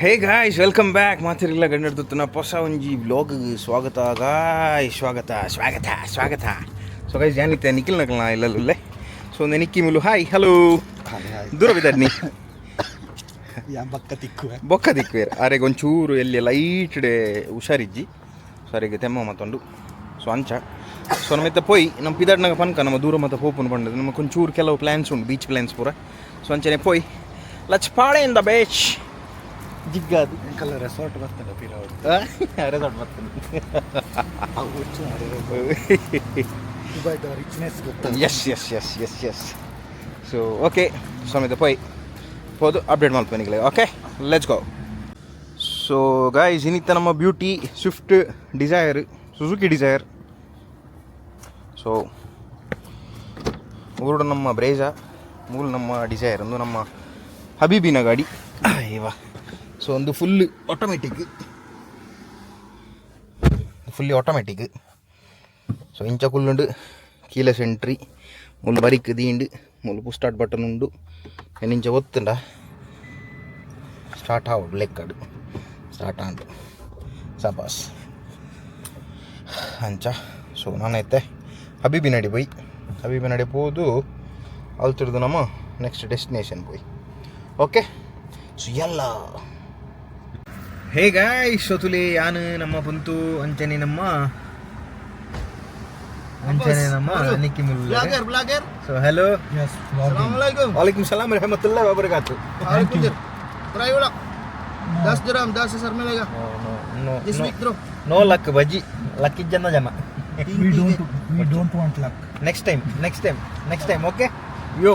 ಹೇ guys, welcome back. ಮಾತಿರಲಿಲ್ಲ ಗಣ್ಯರ್ದುತ್ತನ ಹೊಸ ಒಂಜಿ ವ್ಲಾಗ್ಗೆ ಸ್ವಾಗತ ಸ್ವಾಗತ ಸ್ವಾಗತ ಸ್ವಾಗತ. ಸೊ ಗೈಸ್ ಏನಿತ್ತೆ ನಿಖಿಲ್ ನಕಲ್ನ ಇಲ್ಲಲ್ಲೇ. ಸೊ ನಿಕ್ಕಿ ಮುಲು ಹಾಯ್ ಹಲೋ ದೂರ ಬಿದ್ದಾಡ್ನಿ ಬೊಕ್ಕ ತಿಕ್ಕುವೇರು ಆರೆಗೆ ಒಂಚೂರು ಎಲ್ಲಿ ಲೈಟ್ ಡೇ ಹುಷಾರಿಜ್ಜಿ ಸರಿಗೆ ತೆಮ್ಮ ಮತ್ತೊಂದು ಸೊ ಅಂಚ ಸೊ ನಮ್ಮಿತ್ತ ಪೋಯಿ ನಮ್ಮ ಪಿದಾಡ್ನಾಗ ಪನ್ಕ ನಮ್ಮ ದೂರ ಮತ್ತು ಹೋಪನ್ ಬಂಡದು ನಮಗೆ ಒಂಚೂರು ಕೆಲವು ಪ್ಲ್ಯಾನ್ಸ್ ಉಂಟು, ಬೀಚ್ ಪ್ಲ್ಯಾನ್ಸ್ ಪೂರ. ಸೊ ಅಂಚನೆ ಪೋಯಿ ಲಚ್ಪಾಡೆ ಇನ್ ದ ಬೇಚ್ ಜಿಗ್ಗಾದು ಕಲ್ಲ ರೆಸಾರ್ಟ್ ಬರ್ತದೆ ರೆಸಾರ್ಟ್ ಬರ್ತದೆ yes yes yes yes yes. So okay ಸಮೇತ ಪೋಯ್ ಹೋದು ಅಪ್ಡೇಟ್ ಮಾಡ್ತೇವೆ ನಿಗಲೇ. Okay let's go. So guys ಇನ್ನಿತ್ತ ನಮ್ಮ beauty Swift Dzire, Suzuki Dzire. So ಮೂರು ನಮ್ಮ ಬ್ರೇಜಾ, ಮೂರು ನಮ್ಮ ಡಿಸೈರ್, ಒಂದು ನಮ್ಮ ಹಬೀಬಿನ ಗಾಡಿ ಇವಾ. ಸೊ ಒಂದು ಫುಲ್ ಆಟೋಮೆಟಿಕ್. ಸೊ ಇಂಚ ಕುಲ್ಲುಂಡು ಕೀಲೆಸ್ ಎಂಟ್ರಿ, ಮುಲ್ಲು ಬರಿಕ್ ದೀಂಡು, ಮುಲ್ಲು ಪುಷ್ ಸ್ಟಾರ್ಟ್ ಬಟನ್ ಉಂಡು. ಇಂಚ ಒತ್ತುಂಡ ಸ್ಟಾರ್ಟ್ ಆವಡು ಲೆಕ್ಕಡು ಸ್ಟಾರ್ಟ್ ಆಂಡು ಸಪಾಸ್ ಅಂಚ. ಸೊ ನಾನೈತೆ ಹಬೀಬಿ ನಡಿ ಪೋಯ್, ಹಬೀಬಿ ನಡಿ ಹೋದು ಅಲ್ತಿರ್ದು ನಮ್ಮ ನೆಕ್ಸ್ಟ್ ಡೆಸ್ಟಿನೇಷನ್ ಪೋಯ್. ಓಕೆ ಸೊ ಎಲ್ಲ ಹೇ ಗಾಯ್ಸ್, ಸೊತುಲೆ ಯಾನು ನಮ್ಮ ಪುಂತು ಅಂಚನೆ ನಮ್ಮ ನಿಕ್ಕಿ ಮುಲ್ಲ. ಸೊ ಹಲೋ, ವಾಲೇಕುಮ್ ಸಲಾಮ್ रहमतुल्लाह व बरकातहू. 10 dirham 10,000 मिलेगा. This week bro. No luck baji, lucky jana jana. We don't want luck. Next time okay. yo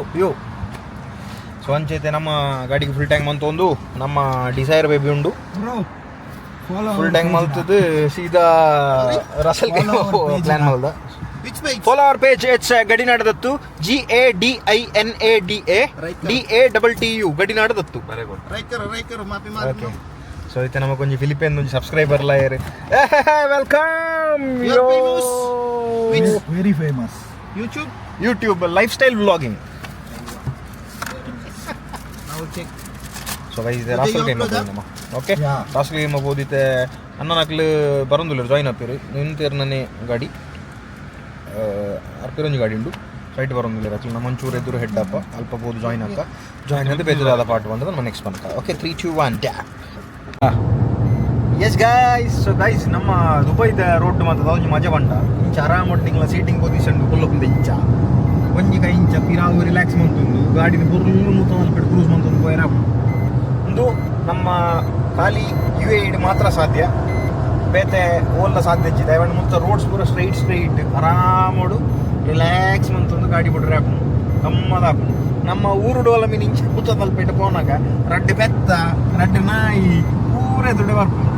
so ಅಂಚೈತೆ ನಮ್ಮ ಗಾಡಿಗೆ ಫುಲ್ ಟ್ಯಾಂಕ್ ಮಂತೊಂದು ನಮ್ಮ ಡಿಸೈರ್ ಬೇಬಿ ಉಂಡು. ಫುಲ್ ಟ್ಯಾಂಕ್ ಮಲ್ತದ್ದು ಸೀದಾ ರಸಲ್ ಪ್ಲಾನ್ ಮಲ್ದ. Follow our page. ಇಟ್ಸ್ ಗಡಿನಾಡದತ್ತು GADINADA ಗಡಿನಾಡದತ್ತು. ಓಕೆ. ಸೊ ಐತೆ ನಮಗೊಂದು ಫಿಲಿಪೈನ್ ಒಂದು subscriber lawyer. Welcome. Very famous. YouTube lifestyle vlogging. So guys ರಾಸಲ್ ಗೇಮ್ ನಮ್ಮ ಓಕೆ ರಾಸಲ್ ಗೇಮ್ ಬೋದಿತ್ತೆ ಅನ್ನ ನಕ್ಲು ಬರೋದಿಲ್ಲ ಜಾಯ್ನ್ ಆಪಿರು ನಿಂತೇರು ನನ್ನೇ ಗಾಡಿ ಅರ್ಪಿರೊಂಜಿ ಗಾಡಿ ಉಂಡು ಸೈಟ್ ಬರೋದಿಲ್ಲ ರಚಲ್ ನಮ್ಮ ಒಂಚೂರು ಎದುರು ಹೆಡ್ ಅಪ್ಪ ಅಲ್ಪ ಬೋದು ಜಾಯ್ನ್ ಆದ ಬೇಜಾರಾದ ಪಾರ್ಟ್ ಬಂದದ ನಮ್ಮ ನೆಕ್ಸ್ಟ್ ಬನ್ಕ. Okay 3 2 1 tap. Yes guys. So guys ನಮ್ಮ ದುಬೈದ ರೋಡ್ ಮಾತ್ರ ಒಂಜಿ ಮಜಾ ಬಂಡ. ಇಂಚ ಆರಾಮಟ್ಟು ನಿಂಗ್ಲ ಸೀಟಿಂಗ್ ಪೊಸಿಷನ್ ಕುಲ್ಲೊಂದು ಇಂಚ ಒಂಜಿ ಕೈ ಇಂಚ ಪಿರಾವು ರಿಲ್ಯಾಕ್ಸ್ ಮಂತುಂಡು ಗಾಡಿನ ಬುರ್ಲು ನೂತನ ಕ್ರೂಸ್ ಮಂತೊಂದು ಪೋಯರ ಒಂದು ನಮ್ಮ ಖಾಲಿ UAE ಮಾತ್ರ ಸಾಧ್ಯ, ಬೇತೆ ಓಲ್ಲ ಸಾಧ್ಯ ಇಚ್ಚಿದೆ. ಅವಣ್ಣ ಮುಂತ ರೋಡ್ಸ್ ಪೂರ ಸ್ಟ್ರೈಟ್ ಆರಾಮೋಡು ರಿಲ್ಯಾಕ್ಸ್ ಮಂತೊಂದು ಗಾಡಿ ಬಿಡ್ರೆ ಹಾಕೊಂಡು ಗಮ್ಮದಾಕೊಂಡು ನಮ್ಮ ಊರು ಡೋಲ ಮೀನು ಇಂಚ ಮುತ್ತ ತಲ್ಪೇಟೆ ಪೋನಾಗ ರಡ್ಡು ಬೆತ್ತ ರಡ್ಡು ನಾಯಿ ಪೂರೇ ದುಡ್ಡು ಬರ್ಕೊಂಡು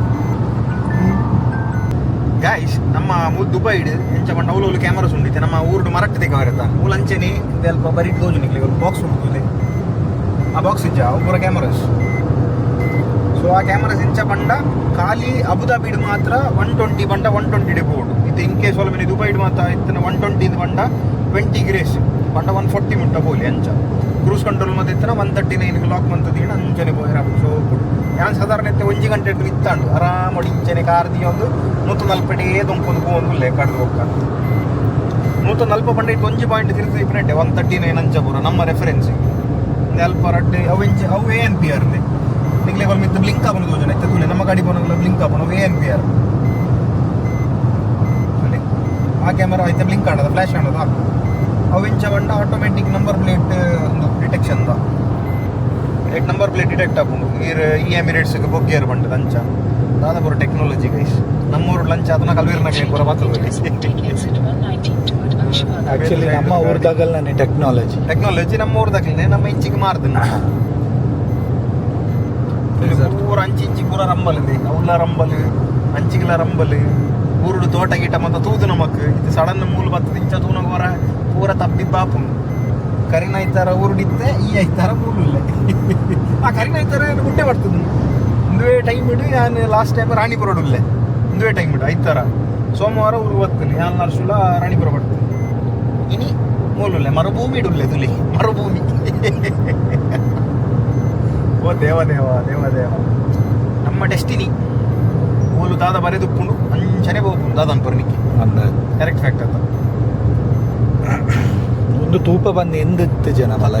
ಗಾಯ್ಸ್. ನಮ್ಮ ದುಬೈಡ್ ಎಂಚ ಬಂಡ ಅವಳು ಕ್ಯಾಮರಾಸ್ ಉಂಡಿತ್ತೆ ನಮ್ಮ ಊರು ಮರಟ್ಟು ತೆಗವರತ್ತ ಅವಳು ಅಂಚೆನೆ ಸ್ವಲ್ಪ ಬರೀ ತೋಜು ನಿಕ್ಲಿ ಒಂದು ಬಾಕ್ಸ್ ಉಂಟು, ಆ ಬಾಕ್ಸ್ ಇಂಚ ಅವು ಪೂರ ಕ್ಯಾಮರಾಸ್. ಸೊ ಆ ಕ್ಯಾಮರಾಸ್ ಇಂಚ ಬಂಡ ಖಾಲಿ ಅಬುದಾಬಿಡ್ ಮಾತ್ರ 120 ಬಂಡ 120 ಡಿಪೋಡು ಇದು. ಇನ್ ಕೇಸ್ ಒಳಗೆ ದುಬೈಡ್ ಮಾತ್ರ ಇತ್ತನ 120 ಬಂಡ 20 ಗ್ರೇಸ್ ಬಂಡ 140 ಮುಟ್ಟ ಪೋಲಿ ಅಂಚ. ಕ್ರೂಸ್ ಕಂಟ್ರೋಲ್ ಮತ್ತೆ ಇತ್ತನ 139 ಲಾಕ್ ಮಂತದೀನ ಅಂಚನೆ ಪೋಯಿರ. ಸೊ ನಾನು ಸಾಧಾರಣ ಇತ್ತೆ 1 ಗಂಟೆ ಇತ್ತಾಂಡು ಆರಾಮಡಿ ಇಂಚನೆ ಕಾರ್ದಿ ಒಂದು 140 ದೊಂಪೊಂದು ಪೋಂದು ಕಡ್ದು ಹೋಗ್ಕ 140 ಬಂಡ ಇಟ್ಟು 1 ಪಾಯಿಂಟ್ ತಿರುಗಿ ಇಪ್ಪನೆಟ್ಟೆ 139 ಅಂಚ ಪೂರ ನಮ್ಮ ರೆಫರೆನ್ಸ್ ಅಲ್ಪ ರಡ್ಡೆ ಅವು ANPR ನಿಗ್ಲೆ ಬಲ್ ಮಿತ್ತು ಬ್ಲಿಂಕ್ ಆಪನು ತೋಜನ ಇತ್ತೆ ತುಲೆ ನಮ್ಮ ಗಾಡಿ ಪೋನಗಲ ಬ್ಲಿಂಕ್ ಆಪನು ANPR ಆ ಕ್ಯಾಮರಾ ಐತೆ ಬ್ಲಿಂಕ್ ಆಡದ ಫ್ಲಾಶ್ ಆಡದ ಹಾಕು ಅವು ಇಂಚ ಬಂಡ ಆಟೋಮೆಟಿಕ್ ನಂಬರ್ ಪ್ಲೇಟ್ ಒಂದು ಡಿಟೆಕ್ಷನ್ ನಂಬರ್ ಪ್ಲೇಟ್ ಡಿಟೆಕ್ಟ್ ಆಪುಂಡು ಈ ಎಮಿರೇಟ್ಸ್ಗೆ ಬೊಗ್ಗೇರು ಬಂಡದ ಅಂಚ ದಾದ ಪೂರ ಟೆಕ್ನಾಲಜಿ ಗೈಸ್. ನಮ್ಮೂರು ಲಂಚ್ ಅದನ್ನ ಕಲ್ವೀರ್ನಾಗ ಪೂರ ಮಾತ್ರ ಆಕ್ಚುಲಿ ನಮ್ಮ ಊರ್ದಾಗಲ್ನೇ ಟೆಕ್ನಾಲಜಿ ನಮ್ಮ ಊರ್ದಾಗಲೇ ನಮ್ಮ ಇಂಚಿಗೆ ಮಾರ್ದನ ಪೂರ ಅಂಚಿ ಪೂರ ರಂಬಲ್ ಇದೆ ಅವಳ ರಂಬಲ್ ಅಂಚಿಗೆಲ್ಲ ರಂಬಲ್ ಊರುಡು ತೋಟ ಗೀಟ ಮತ್ತು ತೂದು ನಮಕ್ ಇದು ಸಡನ್ ಮೂಲು ಬರ್ತದೆ ಇಂಚ ತೂನಗ ಹೊರ ಪೂರ ತಪ್ಪಿ ಬಾಪು ಕರಿನ ಐತಾರ ಊರುಡಿತ್ತೆ ಈ ಐತಾರ ಮೂಲು ಇಲ್ಲ. ಆ ಕರಿನ ಐತಾರ ಗುಡ್ಡೆ ಬರ್ತದೆ ಒಂದುವೇ ಟೈಮ್ ಇಡು. ನಾನು ಲಾಸ್ಟ್ ಟೈಮ್ ರಾಣಿಪುರ ಇಲ್ಲೇ ಒಂದುವೇ ಟೈಮ್ ಇಡು ಐತಾರ ಸೋಮವಾರ ಊರು ಓದ್ತೀನಿ ನಾನು ನರ್ಸುಲ ರಾಣಿಪುರ ಬರ್ತೇನೆ ಇನಿ ಮೂಲುಲ್ಲೆ ಮರುಭೂಮಿ ಇಡುಲ್ಲೆ ತುಲಿ ಮರುಭೂಮಿ. ಓ ದೇವ ದೇವ ದೇವ ದೇವ ಡೆಸ್ಟಿನಿ ಓಲು ದಾದ ಬರೆದುಪ್ಪುಂಡು ಅಂಚನೆ ಹೋಗ್ಬೋದು ದಾದನ್ ಪರ್ನಿಕ್ಕೆ ಕರೆಕ್ಟ್ ಫ್ಯಾಕ್ಟ್ ಅಂತ ಒಂದು ತೂಪ ಬಂದು ಎಂದಿತ್ತು ಜನ ಮಲ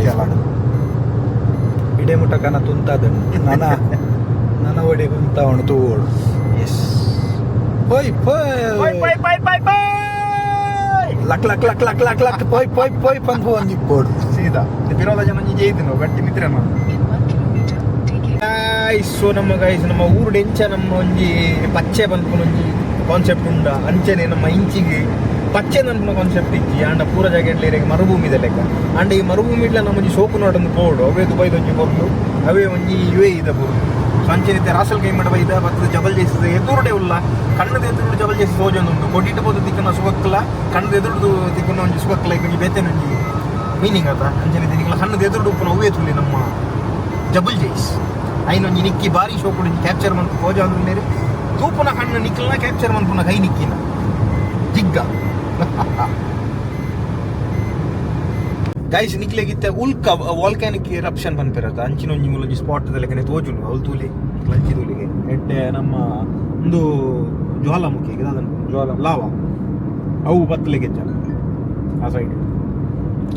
ಇಡೇ ಮುಟ್ಟ ಕನ ತುಂತದನು ನನ್ನ ಒಡೆ ಕುಂತ ಅವನು ತೂಗೋಡು ಎಸ್ ಪೋಯ್ ಲಕ್ ಲಕ್ ಲಕ್ ಲಕ್ ಲಕ್ ಲಕ್ ಪೋಯ್ ಪಂದು ಒಂದು ಇಪ್ಪೋಡು ಸೀದಾ ವಿರೋಧ ಜನ ಜೈತಿನ ಗಟ್ಟಿ ಮಿತ್ರ ಸೊ ನಮ್ಮ ಊರು ಎಂಚ ನಮ್ಮ ಒಂಜಿ ಪಚ್ಚೆ ಬಂದ್ಕೊಂಡು ಒಂಜಿ ಕಾನ್ಸೆಪ್ಟ್ ಉಂಡ ಅಂಚನೆ ನಮ್ಮ ಇಂಚಿಗೆ ಪಚ್ಚೆ ನನ್ಪುನ ಕಾನ್ಸೆಪ್ಟ್ ಇಜ್ಜಿ ಅಂಡ ಪೂರ ಜಾಗ ಮರುಭೂಮಿದ ಲೆಕ್ಕ ಅಂಡ ಈ ಮರುಭೂಮಿಡ್ಲ ನಮ್ಮ ಒಂಜಿ ಸೋಪು ನೋಡೊಂದು ಪೋಡು ಅವೇ ದುಬೈದ ಒಂಜಿ ಬರ್ಲು ಅವೇ ಒಂಜಿ UAE ಇದ ಬರ್ಲು ಸೊ ಅಂಚನಿತ್ತೆ ರಾಸಲ್ ಕೈ ಮಾಡಬ ಇದ ಬತ್ತದ ಜಬಲ್ ಜೇಸಿದ ಎದುರುಡೆ ಉಲ್ಲ ಕಣ್ಣದ ಎದುರುಡು ಜಬಲ್ ಜೇಸಿ ತೋಜೊಂದುಂಡು ಕೊಟ್ಟಿಟ್ಟು ಬೋದು ತಿಕ್ಕನ ಸುಗಕ್ಕಲ ಕಣ್ಣದ ಎದುರುಡು ತಿಕ್ಕನ ಒಂಜಿ ಸುಗಕ್ಕಲ ಈಗ ಒಂಜಿ ಬೇತೆನ ಒಂಜಿ ಮೀನಿಂಗ್ ಅದ ಅಂಚನಿತ್ತೆ ನಿಂಗಳ ಕಣ್ಣದ ಎದುರುಡು ಉಪ್ಪುನ ಅವೇ ತುಳಿ ನಮ್ಮ ಜಬಲ್ ಜೇಸ್ ಐನೊಂಜಿ ನಿಕ್ಕಿ ಬಾರಿ ಶೋಕುಡು ಕ್ಯಾಪ್ಚರ್ ಮಂತ್ ಪೋಜ ಅಂದ್ರೆ ತೂಪುನ ಕಣ್ಣು ನಿಕ್ಕಲ್ನ ಕ್ಯಾಪ್ಚರ್ ಮಂತ್ಪುನ ಕೈ ನಿಕ್ಕಿನ ಜಿಗ್ಗ ಗೈಸ್ ನಿಕ್ಲೆಗಿತ್ತೆ ಉಲ್ಕ ವಾಲ್ಕ್ಯಾನಿಕ್ ಎರಪ್ಷನ್ ಬಂದಿರತ್ತ ಅಂಚಿನ ಒಂಜಿ ಮೂಲೊಂಜಿ ಸ್ಪಾಟ್ ಲೆಕ್ಕನೆ ತೋಜುನು ಅವಳು ತೂಲಿ ಲಂಚಿ ತೂಲಿಗೆ ಎಡ್ಡೆ ನಮ್ಮ ಒಂದು ಜ್ವಾಲಾಮುಖಿ ಲಾವ ಅವು ಬತ್ತಲೆಗೆ ಆ ಸೈಡ್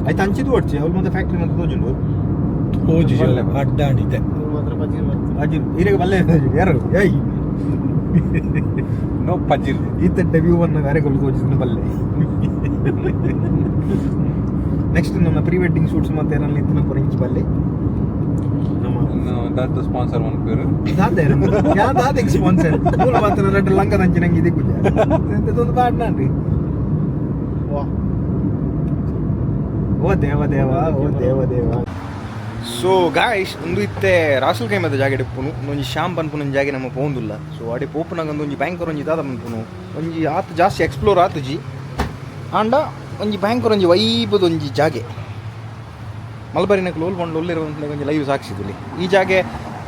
ಆಯ್ತು ಅಂಚಿದು ಓಡ್ಸಿ ಅವ್ರು ಮತ್ತೆ ಫ್ಯಾಕ್ಟ್ರಿ ಮತ್ತೆ ತೋಜುಂಡು ಓಜಿ ಅಡ್ಡಾಡಿದೆ ಅಜಿರ್ ಈರೆಗೆ ಬಲ್ಲೆ ಯಾರು ಏಯ್ ನೋ ಪಜಿಲ್ ಈತ ವ್ಯೂ ಅನ್ನ ಕಾರ್ಯಗಳು ತೋಜಿಸಿದ ಬಲ್ಲೆ ನೆಕ್ಸ್ಟ್ ನಮ್ಮ ಪ್ರೀ ವೆಡ್ಡಿಂಗ್ ಶೂಟ್ಸ್ ಮತ್ತೆ ಏನಲ್ಲಿ ಇತ್ತು ನಮ್ಮ ಇಂಚ್ ಬಲ್ಲೆ ದಟ್ ಸ್ಪಾನ್ಸರ್ ಒನ್ ಪೇರು ದಾದೆ ದಾದೆ ಸ್ಪಾನ್ಸರ್ ಮೂಲ ಮಾತ್ರ ರೆಡ್ ಲಂಗ ದಂಚಿ ನಂಗೆ ಇದೆ ಕುಜ ಎಂತದೊಂದು ಪಾಡ್ ನಾನ್ರಿ ಓ ದೇವ ದೇವ ಸೊ ಗಾಯ್ಸ್ ಒಂದು ಇತ್ತೆ ರಾಸಲ್ ಕೈಮದ ಜಾಗ ಇಪ್ಪುನು ಒಂಜಿ ಶಾಮ್ ಪನ್ಪುನ ಜಾಗ ನಮ್ಮ ಪೋಂದುಲ್ಲ ಸೊ ಅಡೆ ಪೋಪುನಾಗ ಒಂಜಿ ಬ್ಯಾಂಕರ್ ಒಂಜಿ ದಾದ ಪನ್ಪುನು ಒಂಜಿ ಆತ್ ಜಾಸ್ತಿ ಎಕ್ಸ್ಪ್ಲೋರ್ ಆತುಜಿ ಆಂಡ ಒಂಜಿ ಬ್ಯಾಂಕರ್ ಒಂಜಿ ವೈಬದ ಒಂಜಿ ಜಾಗೆ ಮಲ್ಬರಿನಕ್ಕೆ ಲೋಲ್ ಬಂಡು ಒಳ್ಳೆರೋ ಒಂಜಿ ಲೈವ್ ಸಾಕ್ಷಿದಲ್ಲಿ ಈ ಜಾಗೆ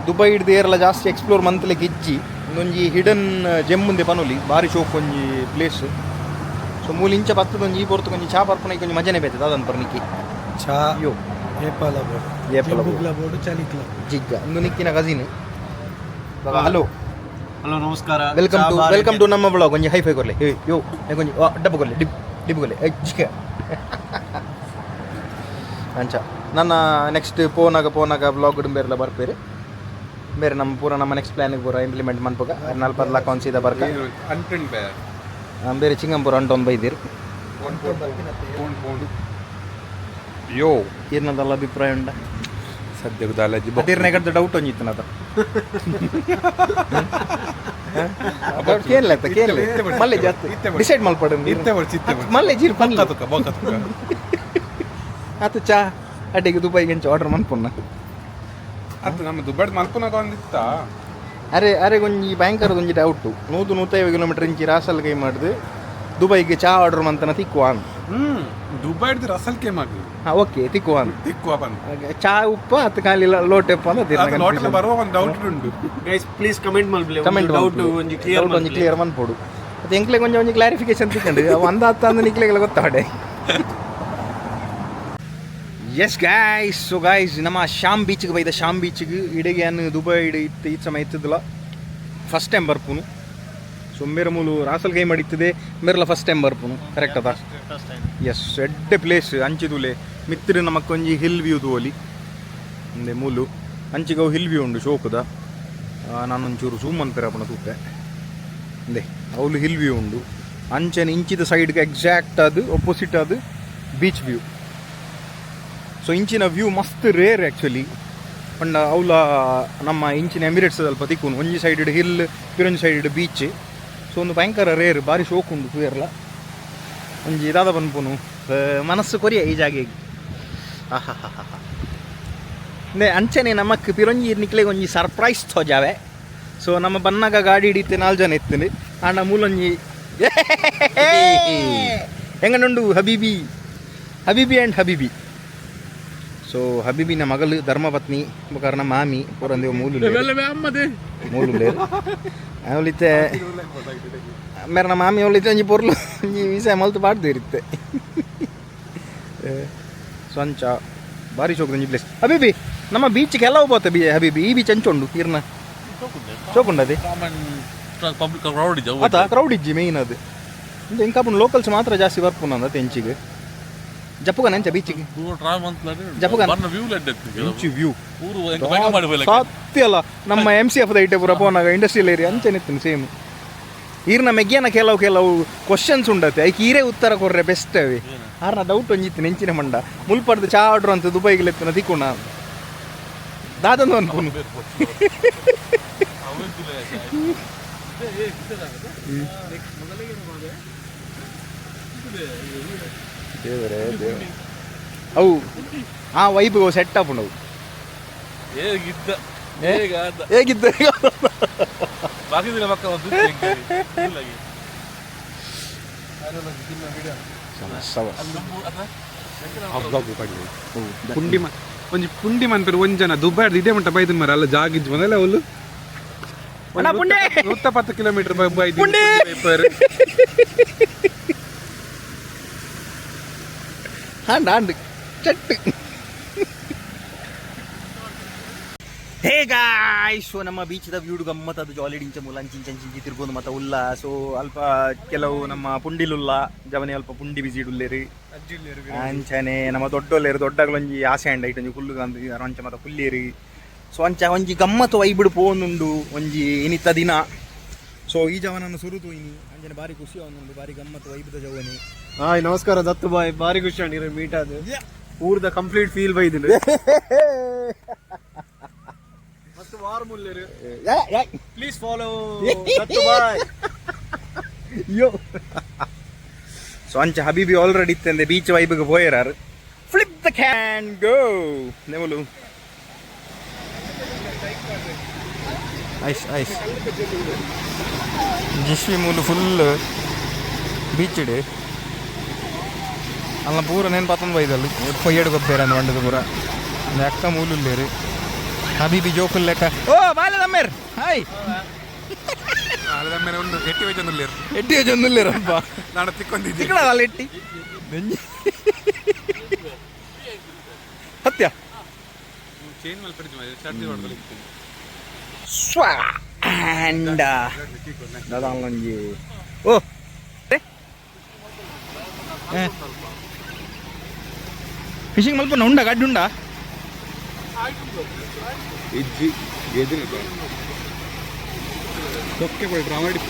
ದುಬೈ ಹಿಡ್ದು ಏರೆಲ್ಲ ಜಾಸ್ತಿ ಎಕ್ಸ್ಪ್ಲೋರ್ ಮಂತ್ಲೆಗೆ ಇಜ್ಜಿ ಒಂದೊಂಜಿ ಹಿಡನ್ ಜೆಮ್ ಮುಂದೆ ಪನೊಲಿ ಬಾರಿ ಶೋಕ್ ಒಂಜಿ ಪ್ಲೇಸ್ ಸೊ ಮೂಲ ಇಂಚ ಬತ್ತದೊಂಜಿ ಈ ಪೊರ್ತು ಒಂಜಿ ಚಾ ಪರ್ಪುನ ಒಂಜಿ ಮಜನೆ ಬೇತೆ ದಾದನ್ ಪರ್ನಿಕ್ಕಿ ಚಾ ಅಯ್ಯೋ ಏಪಲ ಬೋರ್ಡು ಚಲಿಕ್ಲ ಜಿಗ್ಗ ಒಂದು ನಿಕ್ಕಿನ ಕಸಿನ್ ಹಲೋ ನಮಸ್ಕಾರ ವೆಲ್ಕಮ್ ಟು ನಮ್ಮ ಬ್ಲಾಗ್ ಒಂಜಿ ಹೈಫೈ ಕೊರ್ಲೆ ಯೋ ಒಂಜಿ ಡಬ್ಬ ಕೊರ್ಲೆ ಡಿಬ್ ಕೊರ್ಲೆ ಜಿಕ್ಕ ಅಂಚ ನನ್ನ ನೆಕ್ಸ್ಟ್ ಪೋನಾಗ ಬ್ಲಾಗ್ ಬೇರೆಲ್ಲ ಬರ್ಪೇರಿ ಬೇರೆ ನಮ್ಮ ಪೂರ ನಮ್ಮ ನೆಕ್ಸ್ಟ್ ಪ್ಲಾನಿಗೆ ಪೂರ ಇಂಪ್ಲಿಮೆಂಟ್ ಮನ್ಪಗ 40 ಲಕ್ಷ ಸೀದಾ ಬರ್ಕ ಬೇರೆ ಚಿಂಗಂಪುರ ಅಂಟೊಂದು ಬೈದಿರು ಯೋ ಏನದಲ್ಲ ಅಭಿಪ್ರಾಯ ಉಂಡ ಸದ್ಯಕ್ಕೆ ದಾಲಾಜಿ ಅದಿರ್ನೆಗಡ್ದು ಡೌಟ್ ಒಂಜಿತ್ತು ನದ ಕೇಳಲ್ಲ ಮಲ್ಲೆ ಜಾಸ್ತಿ ಡಿಸೈಡ್ ಮಲ್ಪಡ ಮಲ್ಲೆ ಜೀರ್ ಆತ ಚಾ ಅಡ್ಡಿಗೆ ದುಬೈಗೆ ಹೆಂಚು ಆರ್ಡರ್ ಮನ್ಪುಣ್ಣ ಅದು ನಮ್ಮ ದುಬೈ ಮಲ್ಪುನಾಗ ಒಂದಿತ್ತ ಅರೆ ಒಂಜಿ ಬ್ಯಾಂಕರ್ದು ಒಂಜಿ ಡೌಟು 150 ಕಿಲೋಮೀಟರ್ ಇಂಚಿ ರಾಸಲ್ ಕೈ ಮಾಡಿದು ದುಬೈಗೆ ಚಾ ಆರ್ಡರ್ ಮಂತನ ತಿಕ್ಕುವಾನ್ ದುಬೈಡ್ದು ರಸಲ್ ಕೇಮ್ ಆಗಿ ಓಕೆ ತಿಕ್ಕುವಾನ್ ಚಾ ಉಪ್ಪ ಅತ್ತ ಖಾಲಿ ಲೋಟೆ ಉಪ್ಪ ಅಂತ ಲೋಟಲ ಬರುವ ಒಂದು ಡೌಟ್ ಉಂಟು ಗೈಸ್ ಪ್ಲೀಸ್ ಕಮೆಂಟ್ ಮಲ್ಬಲೆ ಡೌಟ್ ಒಂಜಿ ಕ್ಲಿಯರ್ ಮನ್ಪೋಡು ಅದು ಎಂಕ್ಲೆ ಒಂಜಿ ಕ್ಲಾರಿಫಿಕೇಶನ್ ತಿಕ್ಕಂಡು ಒಂದ ಹತ್ತ ಅಂದು ನಿಕ್ಲೆಗೆಲ್ಲ ಗೊತ್ತಾಡೆ ಎಸ್ ಗಾಯ್ಸ್ ಸೊ ಗಾಯ್ಸ್ ನಮ್ಮ ಶಾಮ್ ಬೀಚ್ಗೆ ಬೈದ ಶಾಮ್ ಬೀಚ್ಗೆ ಇಡೆಗೆ ಅನ್ನು ದುಬೈ ಇತ್ತು ಈ ಸಮಯ ಇತ್ತದಲ್ಲ ಫಸ್ಟ್ ಟೈಮ್ ಬರ್ಪುನು ಸೊ ಮೇರೆ ಮೂಲು ರಾಸಲ್ ಕೈ ಮಾಡಿತ್ತದೆ ಮೇರೆಲ್ಲ ಫಸ್ಟ್ ಟೈಮ್ ಬರ್ಪುನು ಕರೆಕ್ಟ್ ಅದ ಎಸ್ ಎಡ್ಡೆ ಪ್ಲೇಸ್ ಅಂಚಿದುಲೆ ಮಿತ್ರ ನಮಕೊಂಜಿ ಹಿಲ್ ವ್ಯೂ ತೋಲಿ ಒಂದೇ ಮೂಲು ಅಂಚಿಗೆ ಹಿಲ್ ವ್ಯೂ ಉಂಡು ಶೋಕದ ನಾನೊಂಚೂರು ಝೂಮ್ ಅಂತಿರಪ್ಪನ ತೂಪೆ ಅಂದೆ ಅವಳು ಹಿಲ್ ವ್ಯೂ ಉಂಡು ಅಂಚನೆ ಇಂಚಿದ ಸೈಡ್ಗೆ ಎಕ್ಸಾಕ್ಟ್ ಅದು ಒಪೋಸಿಟ್ ಅದು ಬೀಚ್ ವ್ಯೂ ಸೊ ಇಂಚಿನ ವ್ಯೂ ಮಸ್ತ್ ರೇರ್ ಆ್ಯಕ್ಚುಲಿ ಪಂಡ ಅವಳ ನಮ್ಮ ಇಂಚಿನ ಎಮಿರೇಟ್ಸ್ ಸ್ವಲ್ಪ ತಿಕ್ಕೋನು ಒಂಜಿ ಸೈಡ್ ಹಿಲ್ ಪಿರೊಂಜಿ ಸೈಡ್ ಬೀಚ್ ಸೊ ಒಂದು ಭಯಂಕರ ರೇರ್ ಬಾರಿ ಶೋಕ್ ಉಂಡು ತೂಯರ್ಲ ಒಂಜಿ ಇದಾದ ಬಂದ್ಪುನು ಮನಸ್ಸು ಕೊರಿಯ ಈ ಜಾಗೆಗೆ ಅಂದೆ ಅಂಚನೆ ನಮಕ್ ಪಿರೊಂಜಿ ನಿಕ್ಲೆಗೆ ಒಂಜಿ ಸರ್ಪ್ರೈಸ್ ತೋಜಾವೆ ಸೊ ನಮ್ಮ ಬನ್ನಾಗ ಗಾಡಿ ಹಿಡಿತೆ 4 ಜನ ಇತ್ತೇನೆ ಆಂಡ ಮೂಲೊಂಜಿ ಹೆಂಗನುಂಡು ಹಬೀಬಿ ಆ್ಯಂಡ್ ಹಬೀಬಿ ಸೊ ಹಬೀಬಿನ ಮಗಳು ಧರ್ಮಪತ್ನಿ ಬುಕಾರ ನಮ್ಮ ಮಾಮಿ ಪೂರಂದೇವ ಮೂಲು ಅವಳಿತ್ತೆ ಮೇರೆ ನಮ್ಮ ಮಾಮಿ ಅವಳಿತ್ತೆ ಒಂಜಿ ಪೊರ್ಲು ಒಂಜಿ ವಿಷಯ ಮಲ್ತು ಪಾಡ್ದು ಇರುತ್ತೆ ಸ್ವಂಚ ಭಾರಿ ಶೋಕದ ಒಂಜಿ ಪ್ಲೇಸ್ ಹಬೀಬಿ ನಮ್ಮ ಬೀಚ್ಗೆ ಎಲ್ಲ ಹೋಗ್ಬೋತ ಹಬೀಬಿ ಈ ಬೀಚ್ ಹಂಚುಂಡು ಇರ್ನ ಚೋಕುಂಡದೆ ಪಬ್ಲಿಕ್ ಕ್ರೌಡ್ ಇದೆ ಆತ ಕ್ರೌಡ್ ಇಜ್ಜಿ ಮೇಯ್ನ್ ಅದು ఇంకా ಲೋಕಲ್ಸ್ ಮಾತ್ರ ಜಾಸ್ತಿ ಬರ್ಪುನ ತೆಂಚಿಗೆ ಜಪ್ಪುಗ ನೆಂಚ ಬೀಚಿಗೆ ಜಪ್ಪುಗ ಇಂಚಿ ವ್ಯೂ ಸತ್ಯ ಅಲ್ಲ ನಮ್ಮ MCF ಐಟೆ ಪೂರ ಪೋನಾಗ ಇಂಡಸ್ಟ್ರಿಯಲ್ ಏರಿಯಾ ಅಂಚೆನಿತ್ತು ಸೇಮ್ ಈರ್ನ ಮೆಗ್ಗಿಯನ ಕೆಲವು ಕ್ವಶನ್ಸ್ ಉಂಡತ್ತೆ ಐಕ್ ಈರೇ ಉತ್ತರ ಕೊರ್ರೆ ಬೆಸ್ಟ್ ಅವೆ ಆರ್ನ ಡೌಟ್ ಒಂಜಿತ್ತು ನೆಂಚಿನ ಮಂಡ ಮುಲ್ಪಡ್ದು ಚಾ ಆರ್ಡ್ರ್ ಅಂತ ದುಬೈಗೆ ಲೆತ್ತನ ತಿಕ್ಕೋಣ ದಾದಂದು ಅನ್ಕೊಂಡು ದೇವರೇ ದೇವ ಅವು ಆ ವೈಬ್ಗೆ ಸೆಟ್ ಅಪ್ ನಾವು ಹೇಗಿದ್ದ ಒಂಜಿ ಪುಂಡಿ ಮನ್ಪೇರು ಒಂಜನ ದುಬಾರ್ದು ಇದೇ ಮಟ್ಟ ಬೈದು ಮರ ಅಲ್ಲ ಜಾಗಿಜ್ ಮನೆಲ್ಲ ಅವಳು 110 ಕಿಲೋಮೀಟರ್ ಬೈದು ಹಾಂಡ್ ಚಟ್ಟು ಹೇ ಗಾಯ್ಸ್ ಸೊ ನಮ್ಮ ಬೀಚ್ದ ವ್ಯೂಡು ಗಮ್ಮತ್ ಅದು ಜಾಲಿ ಡಿಂಚ ಮುಲಂಚಿಂಚಿ ತಿರ್ಗೊಂಡು ಮತ್ತೆ ಉಲ್ಲ ಸೊ ಅಲ್ಪ ಕೆಲವು ನಮ್ಮ ಪುಂಡಿಲುಲ್ಲ ಜವನಿ ಅಲ್ಪ ಪುಂಡಿ ಬಿಸಿಡುಲ್ಲೇರಿ ಅಂಚನೆ ನಮ್ಮ ದೊಡ್ಡೊಲ್ಲೇರು ದೊಡ್ಡಗಳೊಂಜಿ ಆಸೆ ಅಂಡ ಇಟ್ಟೊಂಜಿ ಕುಲ್ಲು ರಂಚ ಮತ್ತೆ ಕುಲ್ಲೇರಿ ಸೊ ಅಂಚ ಒಂಜಿ ಗಮ್ಮತ್ತು ವೈಬಿಡು ಪೋನುಂಡು ಒಂಜಿ ಇನಿತ್ತ ದಿನ ಸೊ ಈ ಜವನನ್ನು ಸುರುತು ಇನಿ ಅಂಜನೆ ಬಾರಿ ಖುಷಿ ಅವನುಂಡು ಬಾರಿ ಗಮ್ಮತ್ತು ವೈಬಿದ ಜವನಿ ಹಾಯ್ ನಮಸ್ಕಾರ ದತ್ತು ಬಾಯ್ ಬಾರಿ ಖುಷಿ ಅಂಡಿರ ಮೀಟ್ ಆದ ಊರ್ದ ಕಂಪ್ಲೀಟ್ ಫೀಲ್ ಬೈದಿನ ಮಸ್ತ್ ವಾರ್ ಮುಲ್ಲೇರು ಪ್ಲೀಸ್ ಫಾಲೋ ದತ್ತು ಬಾಯ್ ಅಯ್ಯೋ ಸೊ ಅಂಚ ಹಬೀಬಿ ಆಲ್ರೆಡಿ ಇತ್ತಂದೆ ಬೀಚ್ ವೈಬ್ಗೆ ಪೋಯರಾರು ಫ್ಲಿಪ್ ದ ಕ್ಯಾನ್ ಗೋ ನೆಮಲು ಐಸ್ ಐಸ್ ಜಿಶ್ವಿ ಮೂಲು ಫುಲ್ ಬೀಚ್ಡ್ ಅಲ್ಲ ಪೂರ ನೆನ್ ಪತ್ತೊಂದು ಬೈದಲ್ಲಿ ಪೊಯ್ಯಡು ಗೊಪ್ಪೇರನ್ನು ಮಂಡದು ಪೂರ ಅಕ್ಕ ಮೂಲುಲ್ಲೇರು ಹಬೀಬಿ ಜೋಕುಲ್ ಲೆಕ್ಕ ಓ ಬಾಲದಮ್ಮೇರ್ ಹಾಯ್ ಒಂದು ಎಟ್ಟಿ ವೈಜಂದುಲ್ಲೇರು ಎಟ್ಟಿ ಜೊಂದುಲ್ಲೇರಪ್ಪ ನಾನು ತಿಕ್ಕೊಂಡಿದ್ದೆ ತಿಕ್ಕಳಲ್ಲ ಎಟ್ಟಿ ಹತ್ಯ ಚೇಂಜ್ ಮಾಡಿ ಚಾರ್ಜ್ ಹೊಡೆದಲ್ಲಿ ಸ್ವಾಂಡ ದಾದಾಂಗಿ ಓ ಫಿಶಿಂಗ್ ಮಲ್ಪ ಉಂಡ ಗಡ್ಡು ಉಂಡ ಇಜ್ಜಿ ಎದುರು ತೊಕ್ಕೆ ಪೋಯಿ ಪ್ರಾಮಾಣಿಕ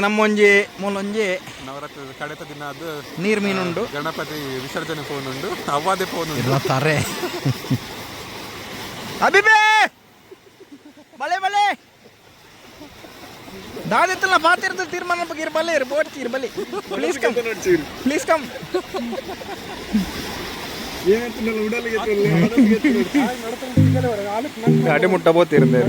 ನಮ್ಮ ಒಂಜಿ ಮೂಲೊಂಜಿ ನವರಾತ್ರಿ ಕಡೆತ ದಿನ ಅದು ನೀರ್ ಮೀನುಂಡು ಗಣಪತಿ ವಿಸರ್ಜನೆ ಫೋನ್ ಉಂಡು ಅವ್ವಾದೆ ಫೋನ್ ಉಂಡು ತಾರೆ ಅಬಿಬೆ ಬಲೆ ಬಲೆ ದಾದೆತ್ತಲ್ಲ ಪಾತಿರ್ದ ತೀರ್ಮಾನ ಬಗ್ಗೆ ಬಲೆ ಬೋಟ್ ತೀರ್ ಬಲೆ ಪ್ಲೀಸ್ ಕಮ್ ಅಡಿ ಮುಟ್ಟ ಬೋತಿರ್ದೆ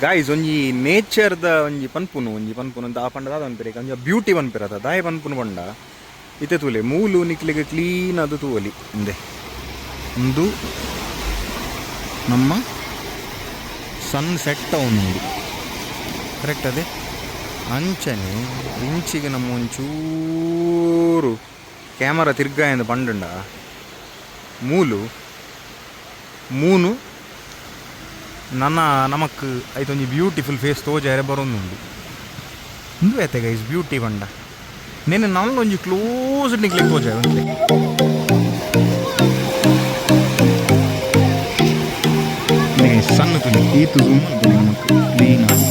ಗಾಯ್ಸ್ ಒಂಜಿ ನೇಚರ್ದ ಒಂಜಿ ಪನ್ಪುನು ಅಂತ ಆ ಪಂಡದ ಅನ್ಪಿರೇಕ ಒಂಜಿ ಬ್ಯೂಟಿ ಪನ್ಪಿರದ ದಾಯ ಪನ್ಪುನು ಪಂಡ ಇತ್ತೆ ತೂಲೆ ಮೂಲು ನಿಕ್ಲಿಗೆ ಕ್ಲೀನ್ ಅದು ತೂವಲಿ ಹಿಂದೆ ಒಂದು ನಮ್ಮ ಸನ್ಸೆಟ್ ಅವನುಂಡು ಕರೆಕ್ಟ್ ಅದೇ ಅಂಚನೆ ಇಂಚಿಗೆ ನಮ್ಮ ಒಂಚೂರು ಕ್ಯಾಮರಾ ತಿರ್ಗಾಯಂದು ಪಂಡುಂಡ ಮೂನು ನನ್ನ ನಮಕ್ ಐತೊಂಜಿ ಬ್ಯೂಟಿಫುಲ್ ಫೇಸ್ ತೋಜಾರೆ ಬರೋಂದುಂಡು ಇಂದು ಐತೆ ಗೈಸ್ ಬ್ಯೂಟಿ ಪಂಡ ನೆನೆ ನನ್ನೊಂಜಿ ಕ್ಲೋಸ್ ನಿಕ್ಲಿಕ್ಕೆ ತೋಜಾರೆ ಒಂದೇ ಸಣ್ಣ ತುಳಿ ಈತು ಝೂಮ್ ನಮಕ್ ಕ್ಲೀನ್ ಆಗಿ